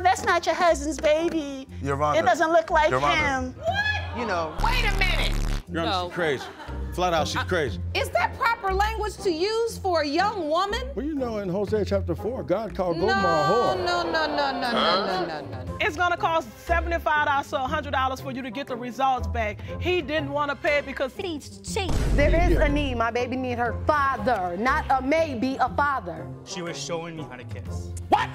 that's not your husband's baby. Your Honor. It doesn't look like Your him. Honor. What? You know. Wait a minute. Your Honor, she's crazy. Flat out, she's crazy. Is that proper language to use for a young woman? Well, you know, in Hosea chapter 4, God called Gomer a whore. No. It's gonna cost $75 to $100 for you to get the results back. He didn't want to pay it because he's cheap. There is a need. My baby need her father, not a maybe, a father. She was showing me how to kiss. What?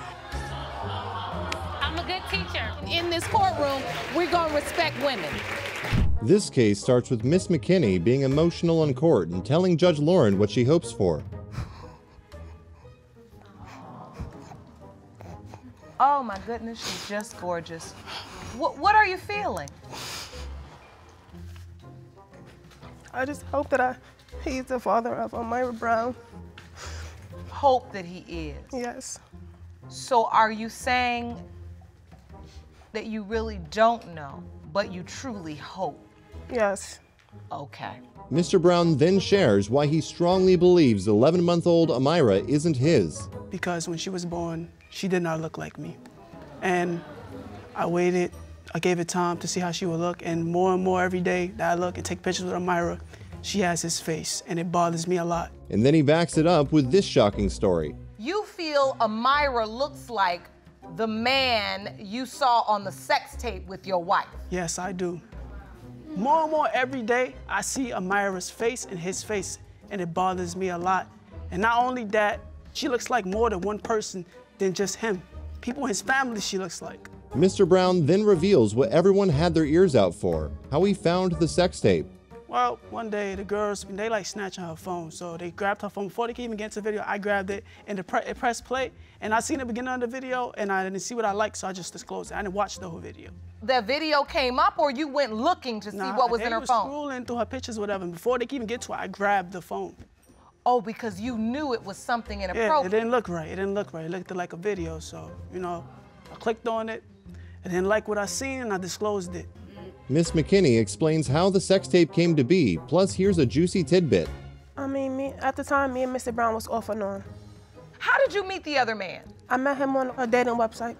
I'm a good teacher. In this courtroom, we're gonna respect women. This case starts with Miss McKinney being emotional in court and telling Judge Lauren what she hopes for. Oh my goodness, she's just gorgeous. What are you feeling? I just hope that he's the father of Amira Brown. Hope that he is. Yes. So are you saying that you really don't know, but you truly hope? Yes. Okay. Mr. Brown then shares why he strongly believes 11-month-old Amira isn't his. Because when she was born, she did not look like me. And I waited, I gave it time to see how she would look, and more every day that I look and take pictures with Amira, she has his face, and it bothers me a lot. And then he backs it up with this shocking story. You feel Amira looks like the man you saw on the sex tape with your wife? Yes, I do. More and more every day, I see Amira's face and his face, and it bothers me a lot. And not only that, she looks like more than one person than just him. People in his family she looks like. Mr. Brown then reveals what everyone had their ears out for, how he found the sex tape. Well, one day the girls, they like snatching her phone, so they grabbed her phone. Before they could even get into the video, I grabbed it and it pressed play, and I seen the beginning of the video, and I didn't see what I liked, so I just disclosed it. I didn't watch the whole video. The video came up, or you went looking to see what was in her phone? They were scrolling through her pictures, whatever, and before they could even get to it, I grabbed the phone. Oh, because you knew it was something inappropriate. Yeah, it didn't look right. It didn't look right. It looked like a video, so, you know, I clicked on it. I didn't like what I seen, and I disclosed it. Miss McKinney explains how the sex tape came to be, plus here's a juicy tidbit. I mean, at the time, me and Mr. Brown was off and on. How did you meet the other man? I met him on a dating website.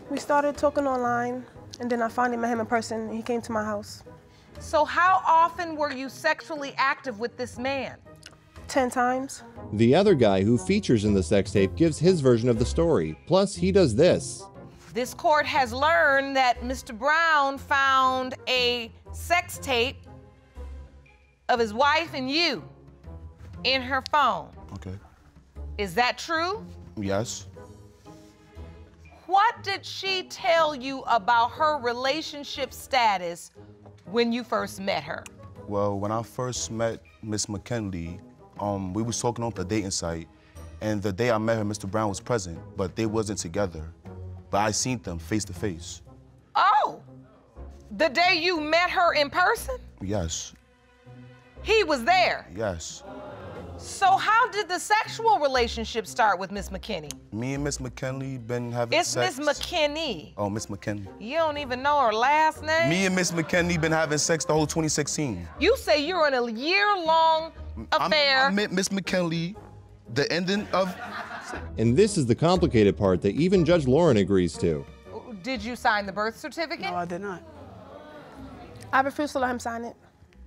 We started talking online, and then I finally met him in person, and he came to my house. So how often were you sexually active with this man? 10 times. The other guy who features in the sex tape gives his version of the story, plus he does this. This court has learned that Mr. Brown found a sex tape of his wife and you in her phone. Okay. Is that true? Yes. What did she tell you about her relationship status when you first met her? Well, when I first met Miss McKinley, we was talking on the dating site, and the day I met her, Mr. Brown was present, but they wasn't together. But I seen them face to face. Oh, the day you met her in person? Yes. He was there? Yes. So how did the sexual relationship start with Miss McKinney? Me and Miss McKinley been having sex. It's Miss McKinney. Oh, Miss McKinley. You don't even know her last name? Me and Miss McKinley been having sex the whole 2016. You say you're in a year-long affair. I met Miss McKinley, the ending of... And this is the complicated part that even Judge Lauren agrees to. Did you sign the birth certificate? No, I did not. I refused to let him sign it.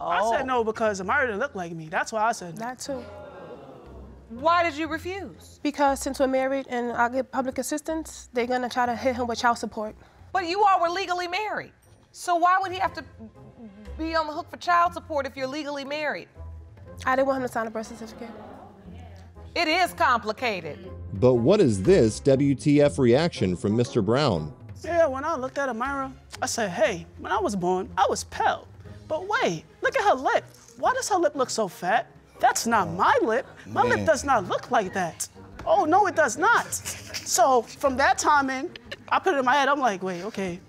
Oh. I said no because Amira didn't look like me. That's why I said no. That too. Why did you refuse? Because since we're married and I get public assistance, they're gonna try to hit him with child support. But you all were legally married. So why would he have to be on the hook for child support if you're legally married? I didn't want him to sign a birth certificate. It is complicated. But what is this WTF reaction from Mr. Brown? Yeah, when I looked at Amira, I said, hey, when I was born, I was pale. But wait, look at her lip. Why does her lip look so fat? That's not my lip. My lip does not look like that. Oh, no, it does not. So from that time in, I put it in my head, I'm like, wait, okay,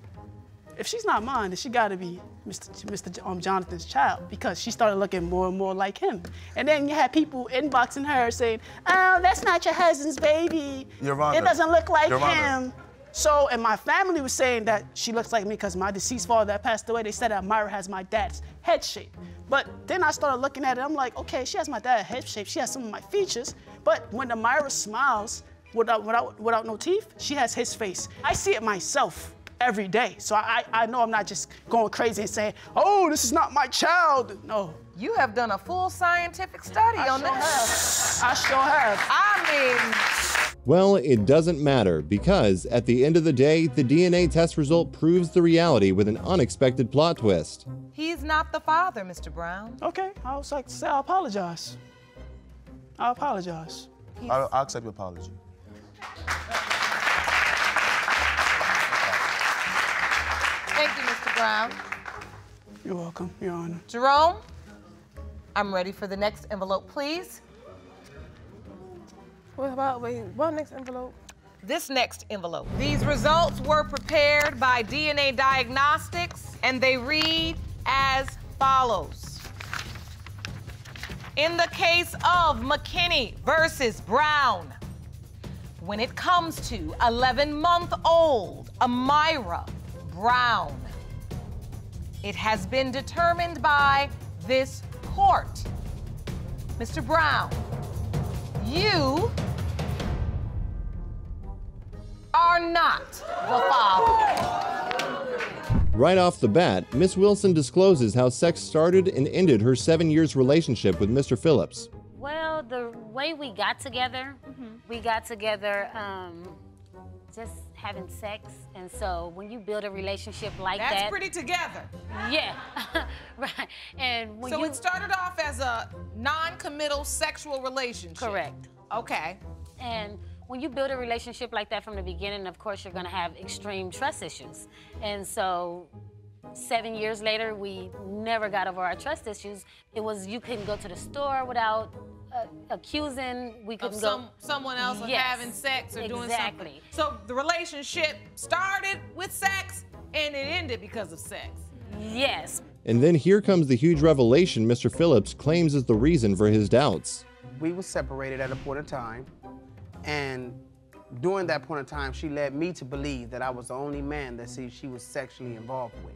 if she's not mine, then she gotta be Mr. Jonathan's child, because she started looking more and more like him. And then you had people inboxing her saying, oh, that's not your husband's baby. Your Honor. It doesn't look like Your him. Honor. So, and my family was saying that she looks like me because my deceased father that passed away, they said that Amira has my dad's head shape. But then I started looking at it, I'm like, okay, she has my dad's head shape, she has some of my features, but when Amira smiles, without no teeth. She has his face. I see it myself every day. So I know I'm not just going crazy and saying, oh, this is not my child. No. You have done a full scientific study on this. I sure have. I mean... Well, it doesn't matter because at the end of the day, the DNA test result proves the reality with an unexpected plot twist. He's not the father, Mr. Brown. Okay, I was like to say I apologize. I apologize. I'll accept your apology. Thank you, Mr. Brown. You're welcome, Your Honor. Jerome, I'm ready for the next envelope, please. What next envelope? This next envelope. These results were prepared by DNA Diagnostics, and they read as follows. In the case of McKinney versus Brown, when it comes to 11-month-old Amira Brown, it has been determined by this court. Mr. Brown, you are not the father. Right off the bat, Miss Wilson discloses how sex started and ended her 7 years relationship with Mr. Phillips. Well, the way we got together, just having sex. And so when you build a relationship like that. That's pretty together. Yeah, right. And when so it started off as a non-committal sexual relationship. Correct. Okay. And when you build a relationship like that from the beginning, of course, you're gonna have extreme trust issues. And so 7 years later, we never got over our trust issues. It was, you couldn't go to the store without accusing, we couldn't go. Someone else of having sex or doing something. So the relationship started with sex and it ended because of sex. Yes. And then here comes the huge revelation Mr. Phillips claims is the reason for his doubts. We were separated at a point in time, and during that point in time, she led me to believe that I was the only man that she was sexually involved with.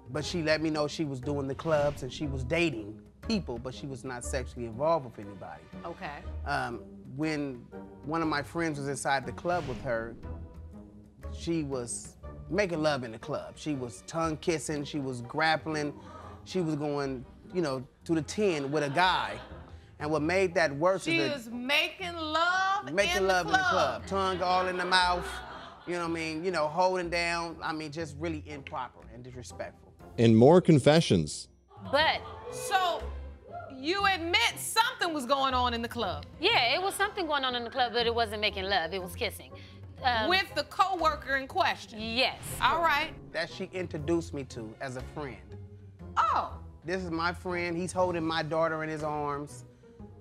But she let me know she was doing the clubs and she was dating people, but she was not sexually involved with anybody. Okay. When one of my friends was inside the club with her, she was making love in the club. She was tongue kissing, she was grappling, she was going, you know, to the 10 with a guy. And what made that worse she is was making love in the club. Tongue all in the mouth, you know what I mean, you know, holding down, I mean, just really improper and disrespectful. And more confessions. But. So, you admit something was going on in the club? Yeah, it was something going on in the club, but it wasn't making love, it was kissing. With the co-worker in question? Yes. All right. That she introduced me to as a friend. Oh. This is my friend, he's holding my daughter in his arms,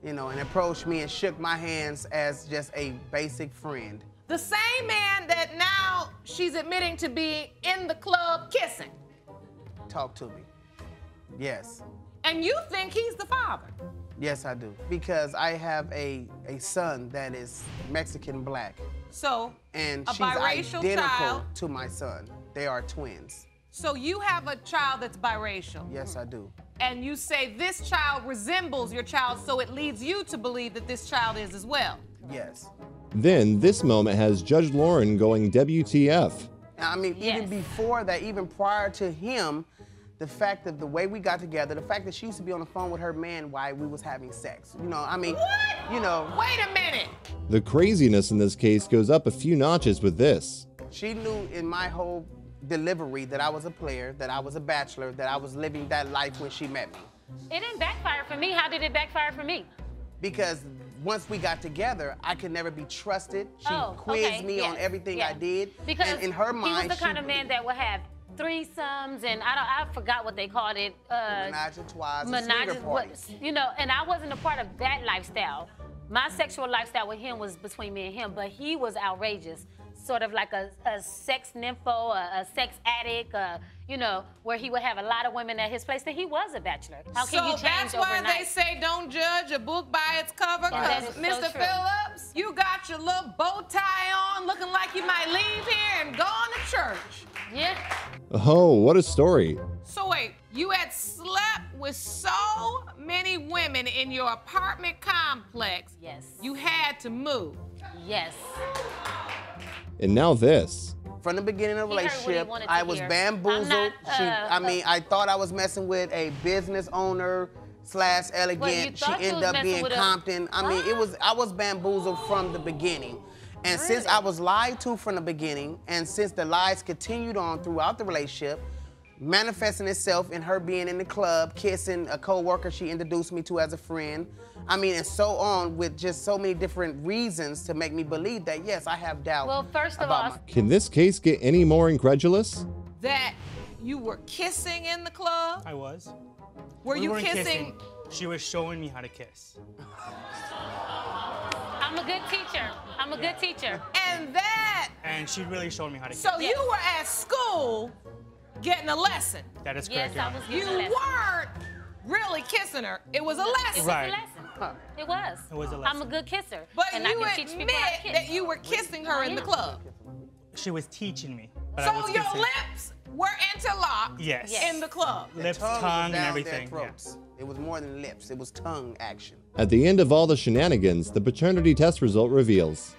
you know, and approached me and shook my hands as just a basic friend. The same man that now she's admitting to being in the club kissing. Talk to me. Yes. And you think he's the father? Yes, I do. Because I have a son that is Mexican black. So, and a she's biracial identical child. to my son. They are twins. So you have a child that's biracial? Yes, I do. And you say this child resembles your child, so it leads you to believe that this child is as well? Yes. Then this moment has Judge Lauren going WTF. I mean, even before that, even prior to him, the fact of the way we got together, the fact that she used to be on the phone with her man while we was having sex. You know, I mean, what? You know. Wait a minute. The craziness in this case goes up a few notches with this. She knew in my whole delivery that I was a player, that I was a bachelor, that I was living that life when she met me. It didn't backfire for me. How did it backfire for me? Because once we got together, I could never be trusted. She quizzed me on everything I did. Because and in her mind, he was the kind of man that would have threesomes and I forgot what they called it. Menage a trois, swinger parties. You know, and I wasn't a part of that lifestyle. My sexual lifestyle with him was between me and him, but he was outrageous. Sort of like a sex nympho, a sex addict, you know, where he would have a lot of women at his place, and he was a bachelor. How can you change overnight? So that's why they say don't judge a book by its cover, because Mr. Phillips, you got your little bow tie on, looking like you might leave here and go on to church. Yeah. Oh, what a story. So wait, you had slept with so many women in your apartment complex, yes, you had to move. Yes. And now this. From the beginning of the He heard what he relationship, wanted to I was hear. bamboozled. I'm not, I thought I was messing with a business owner / elegant. Well, you She thought you ended was up messing being with a- Compton. I was bamboozled from the beginning. And since I was lied to from the beginning, and since the lies continued on throughout the relationship, manifesting itself in her being in the club, kissing a co-worker she introduced me to as a friend, and so on, with just so many different reasons to make me believe that, yes, I have doubt. Well, first of about all, Can this case get any more incredulous? That you were kissing in the club? I was. Were We you weren't kissing? She was showing me how to kiss. I'm a good teacher. I'm a good teacher. And she really showed me how to kiss. So you were at school getting a lesson. That is correct, Your Honor. You weren't really kissing her. It was a lesson. It was a lesson. It was. It was a lesson. I'm a good kisser. But and I you can teach admit people how to kiss. that you were kissing her in the club. She was teaching me. But I was So your kissing. lips were interlocked Yes. in the club. Lips, tongue was tongue, and down everything. their throats. It was more than lips. It was tongue action. At the end of all the shenanigans, the paternity test result reveals.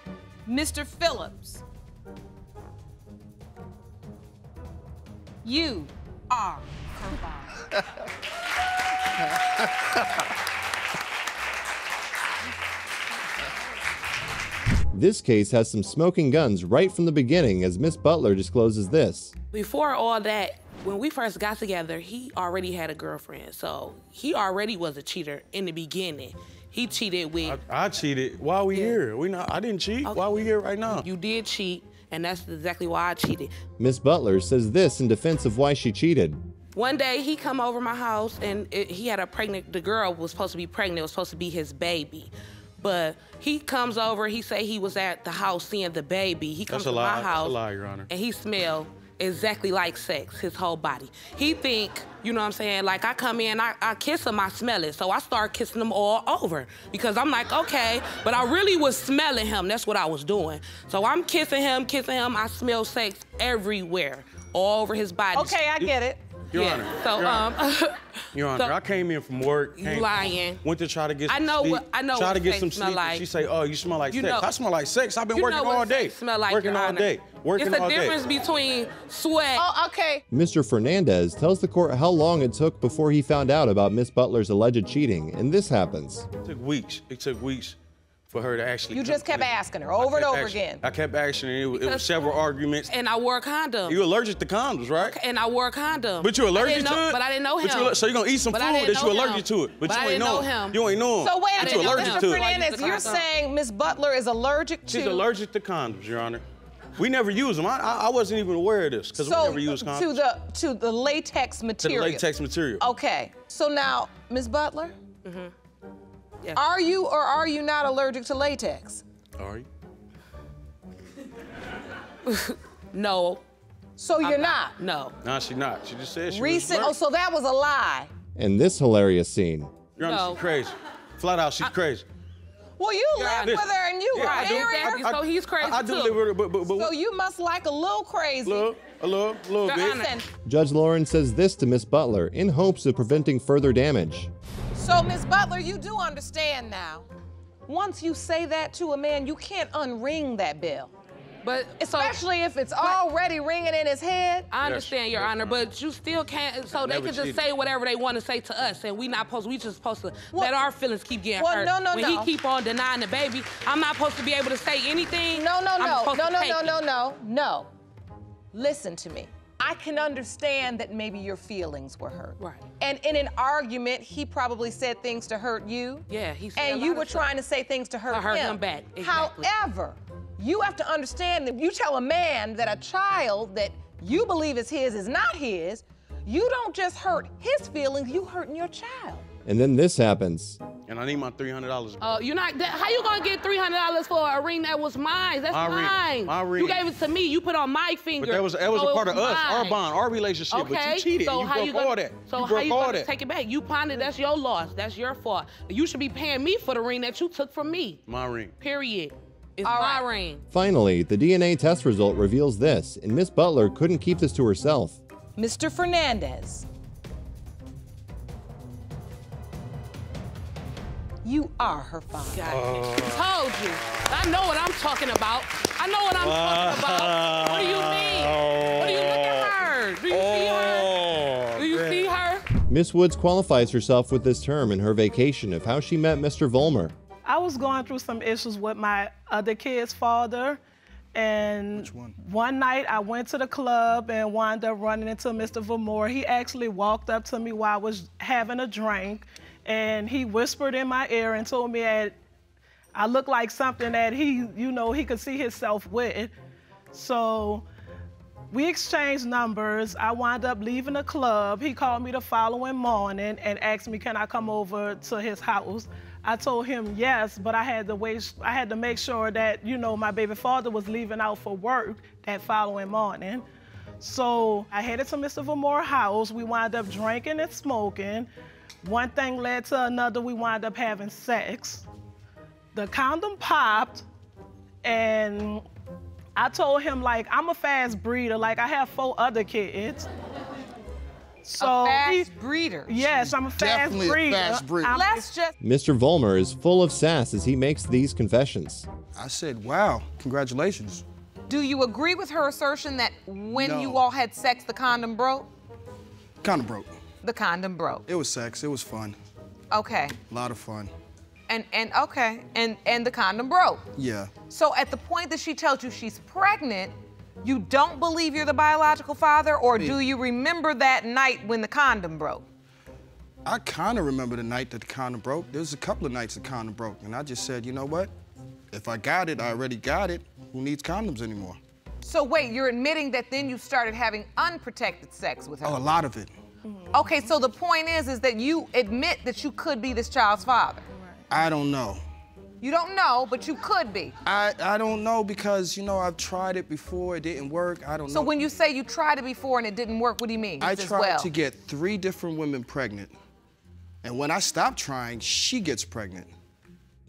Mr. Phillips, you are her father. This case has some smoking guns right from the beginning as Miss Butler discloses this. Before all that, when we first got together, he already had a girlfriend. So he already was a cheater in the beginning. He cheated with... I cheated. Why are we here? I didn't cheat. Okay. Why are we here right now? You did cheat, and that's exactly why I cheated. Miss Butler says this in defense of why she cheated. One day, he come over my house, and he had the girl was supposed to be pregnant. It was supposed to be his baby. But he comes over, he say he was at the house seeing the baby. He comes That's a to lie. my house, That's a lie, Your Honor. and he smell exactly like sex, his whole body. He think, you know what I'm saying, like I come in, I kiss him, I smell it. So I start kissing him all over because I'm like, okay, but I really was smelling him. That's what I was doing. So I'm kissing him, I smell sex everywhere, all over his body. Okay, I get it. Your Honor. So, Your Honor, so- I came in from work. You lying. Went to try to get some I know sleep. what- I know Try what to get sex some smell sleep. like. She say, oh, you smell like You sex. know- I smell like sex. I've been You working know what all day. sex smell like, working Your all Honor. day. Working It's a all day. difference between sweat. Oh, okay. Mr. Fernandez tells the court how long it took before he found out about Miss Butler's alleged cheating, and this happens. It took weeks. It took weeks for her to actually. You come just to kept me. asking her over and over again. I kept asking her. It was Because- several arguments. And I wore a condom. You allergic to condoms, right? And I wore a condom. But you allergic I didn't know- to it? But I didn't know him. So you gonna eat some But food I didn't that you know allergic him. to it, but you I ain't didn't know know him. You ain't know him. So wait a But minute, you allergic Mr. to it. Fernandez, you're saying Miss Butler is allergic to... She's allergic to condoms, Your Honor. We never use them. I wasn't even aware of this because we never use condoms. to the latex material. To the latex material. Okay, so now, Miss Butler, Yeah. are you or are you not allergic to latex? Are you? No. So you're not? No. No, she's not. She just said she Recent, was oh, so that was a lie. And this hilarious scene. Your Honor, No. she's crazy. Flat out, she's crazy. Well, you lived with her and you Yeah, were I do. married her. So he's crazy I do too. live with her, but So you must like a little crazy. a little Your bit. Honor. Listen, Judge Lauren says this to Miss Butler in hopes of preventing further damage. so Miss Butler, you do understand now. Once you say that to a man, you can't unring that bell. But Especially if it's already ringing in his head. I understand, Your Honor, but you still can't. So they Never can just cheated. say whatever they want to say to us, and we just supposed to let our feelings keep getting Well, hurt. no, when he keep on denying the baby, I'm not supposed to be able to say anything. No. I'm No. Listen to me. I can understand that maybe your feelings were hurt. Right. And in an argument, he probably said things to hurt you. Yeah, he said a And lot you of were stuff. trying to say things to hurt him back, exactly. However, you have to understand that you tell a man that a child that you believe is his is not his, you don't just hurt his feelings, you hurting your child. And then this happens. And I need my $300. You're not. How you gonna get $300 for a ring that was mine? That's My ring. mine. My ring. You gave it to me. You put on my finger. But that was so a part it of was us, our mine. bond, our relationship. Okay. But you cheated. So And how you you broke gonna, all that. So you how broke you all gonna that. take it back? You pawned it. That's your loss. That's your fault. You should be paying me for the ring that you took from me. My ring. Period. It's All my right. ring. Finally, the DNA test result reveals this, and Miss Butler couldn't keep this to herself. Mr. Fernandez, You are her father. Told you. I know what I'm talking about. I know what I'm talking about. What do you mean? What do you look at her? Do you see her? Do you see her? Miss Woods qualifies herself with this term in her vacation of how she met Mr. Vollmer. I was going through some issues with my other kid's father, and one night I went to the club and wound up running into Mr. Vollmer. He actually walked up to me while I was having a drink, and he whispered in my ear and told me that I looked like something that he, he could see himself with. So we exchanged numbers. I wound up leaving the club. He called me the following morning and asked me, can I come over to his house? I told him yes, but I had to make sure that, my baby father was leaving out for work that following morning. So I headed to Mr. Vollmer's house. We wound up drinking and smoking. One thing led to another. We wound up having sex. The condom popped, and I told him, I'm a fast breeder. I have 4 other kids. So a fast breeder? Yes, I'm a fast breeder. Definitely a fast breeder. Let's just... Mr. Vollmer is full of sass as he makes these confessions. I said, wow, congratulations. Do you agree with her assertion that when you all had sex, the condom broke? Condom broke. The condom broke. It was sex, it was fun. Okay. A lot of fun. And the condom broke. Yeah. So at the point that she tells you she's pregnant, you don't believe you're the biological father, or do you remember that night when the condom broke? I kind of remember the night that the condom broke. There was a couple of nights the condom broke, and I just said, you know what? If I got it, I already got it. Who needs condoms anymore? So wait, you're admitting that then you started having unprotected sex with her? Oh, a lot of it. Okay, so the point is that you admit that you could be this child's father. I don't know. You don't know, but you could be. I don't know because, I've tried it before, it didn't work, I don't know. So when you say you tried it before and it didn't work, what do you mean? I tried to get 3 different women pregnant. And when I stopped trying, she gets pregnant.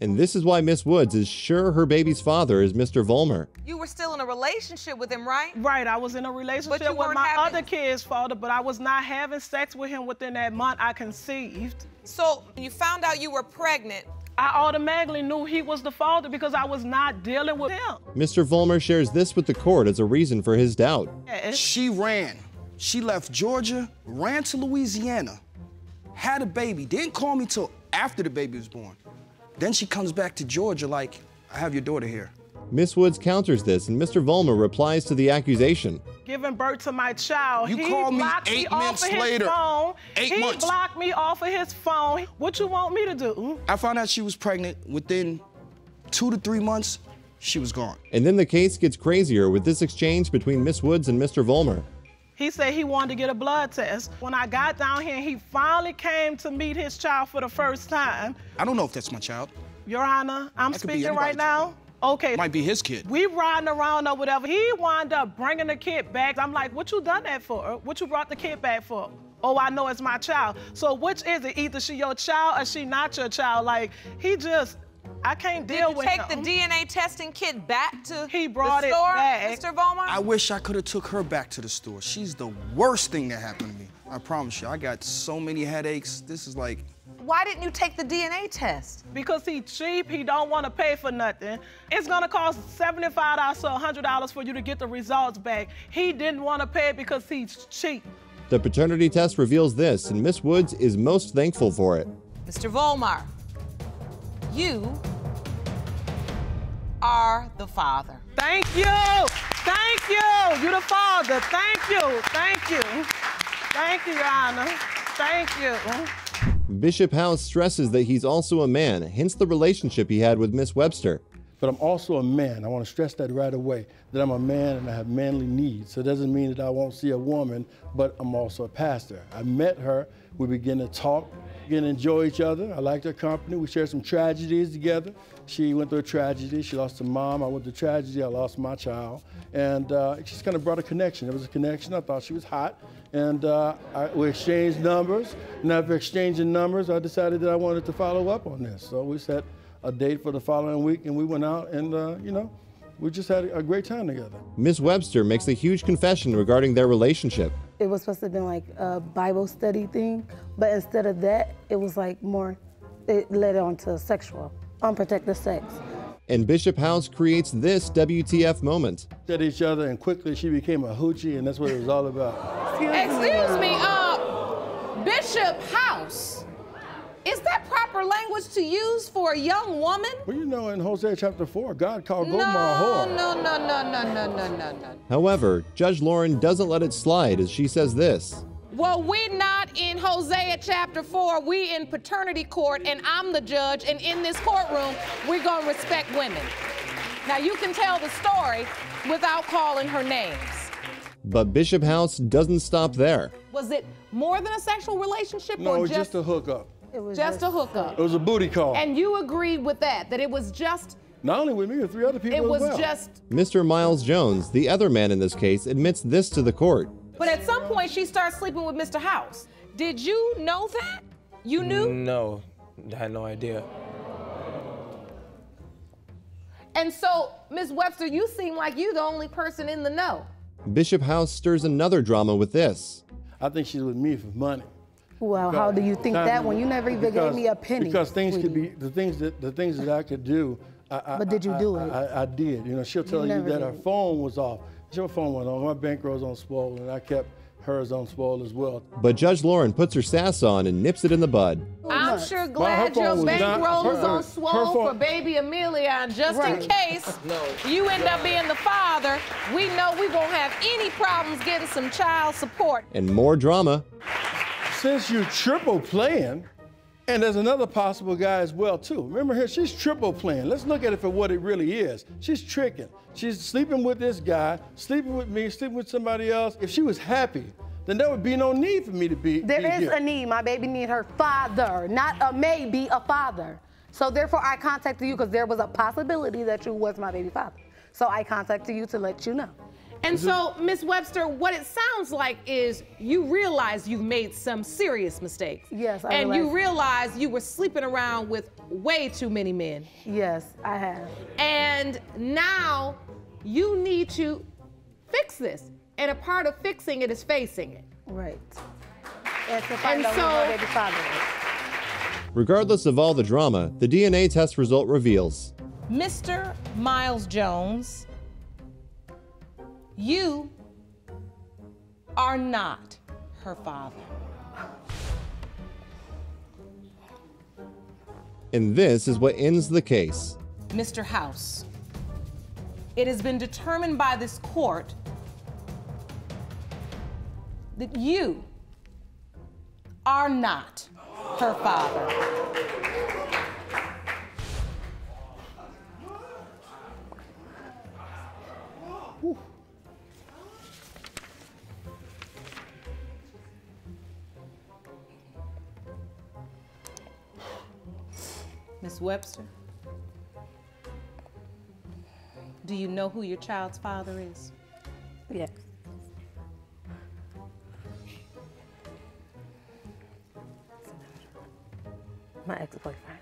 And this is why Miss Woods is sure her baby's father is Mr. Vollmer. You were still in a relationship with him, right? Right, I was in a relationship with my other kid's father, but I was not having sex with him within that month I conceived. So when you found out you were pregnant, I automatically knew he was the father because I was not dealing with him. Mr. Vollmer shares this with the court as a reason for his doubt. She ran. She left Georgia, ran to Louisiana, had a baby, didn't call me till after the baby was born. Then she comes back to Georgia like, I have your daughter here. Miss Woods counters this, and Mr. Vollmer replies to the accusation. Giving birth to my child. You called me 8 months later. 8 months. He blocked me off of his phone. What you want me to do? I found out she was pregnant. Within 2 to 3 months, she was gone. And then the case gets crazier with this exchange between Miss Woods and Mr. Vollmer. He said he wanted to get a blood test. When I got down here, he finally came to meet his child for the first time. I don't know if that's my child. Your Honor, I'm speaking right now. Okay. Might be his kid. We riding around or whatever. He wound up bringing the kid back. I'm like, what you done that for? What you brought the kid back for? Oh, I know it's my child. So which is it? Either she your child or she not your child. Like, I can't deal with him. Did you take the DNA testing kit back to the store, He brought it back. Mr. Vollmer? I wish I could have took her back to the store. She's the worst thing that happened to me. I promise you, I got so many headaches. This is like... Why didn't you take the DNA test? Because he's cheap, he don't want to pay for nothing. It's gonna cost $75 to $100 for you to get the results back. He didn't want to pay because he's cheap. The paternity test reveals this, and Miss Woods is most thankful for it. Mr. Vollmer, you are the father. Thank you. Thank you. You're the father. Thank you. Thank you. Thank you, Your Honor. Thank you. Bishop House stresses that he's also a man, hence the relationship he had with Miss Webster. But I'm also a man. I want to stress that right away, that I'm a man and I have manly needs. So it doesn't mean that I won't see a woman, but I'm also a pastor. I met her, we began to talk, began to enjoy each other. I liked her company. We shared some tragedies together. She went through a tragedy. She lost her mom. I went through tragedy. I lost my child. And it just kind of brought a connection. There was a connection. I thought she was hot. And we exchanged numbers. And after exchanging numbers, I decided that I wanted to follow up on this. So we set a date for the following week, and we went out and, we just had a great time together. Miss Webster makes a huge confession regarding their relationship. It was supposed to have been like a Bible study thing, but instead of that, it was like more it led on to sexual, unprotected sex. And Bishop House creates this WTF moment. At each other, and quickly she became a hoochie, and that's what it was all about. Excuse me, Bishop House. Is that proper language to use for a young woman? Well, you know, in Hosea chapter 4, God called Gomer a whore. No. However, Judge Lauren doesn't let it slide as she says this. Well, we're not in Hosea chapter 4. We in paternity court, and I'm the judge, and in this courtroom, we're gonna respect women. Now, you can tell the story without calling her names. But Bishop House doesn't stop there. Was it more than a sexual relationship No, or it was just a hookup. It was just a hookup? It was a booty call. And you agreed with that it was just... Not only with me, with 3 other people It was as well. just... Mr. Miles Jones, the other man in this case, admits this to the court. But at some point, she starts sleeping with Mr. House. Did you know that? You knew? No, I had no idea. And so, Ms. Webster, you seem like you're the only person in the know. Bishop House stirs another drama with this. I think she's with me for money. Well, how do you think that when you never even gave me a penny? Because things could be, the things that I could do, But did you do it? I did. You know, she'll tell you that her phone was off. Her phone went on. My bankroll's on spoil, and I kept hers on spoil as well. But Judge Lauren puts her sass on and nips it in the bud. I'm sure glad your bankroll was on swole for baby Amelia, and just in case you end up being the father, we know we won't have any problems getting some child support. And more drama. Since you triple playing, and there's another possible guy as well, too. Remember here, she's triple playing. Let's look at it for what it really is. She's tricking. She's sleeping with this guy, sleeping with me, sleeping with somebody else. If she was happy, then there would be no need for me to be There is here. a need. My baby need her father, not a maybe, a father. So therefore, I contacted you because there was a possibility that you was my baby father. So I contacted you to let you know. And so, Ms. Webster, what it sounds like is you realize you've made some serious mistakes. Yes, I And realize. you realize you were sleeping around with way too many men. Yes, I have. And now you need to fix this. And a part of fixing it is facing it. Right. And to find out who my baby father is. Regardless of all the drama, the DNA test result reveals. Mr. Miles Jones, you are not her father. And this is what ends the case. Mr. House, it has been determined by this court that you are not her father. Miss Webster, do you know who your child's father is? Yes. My ex-boyfriend.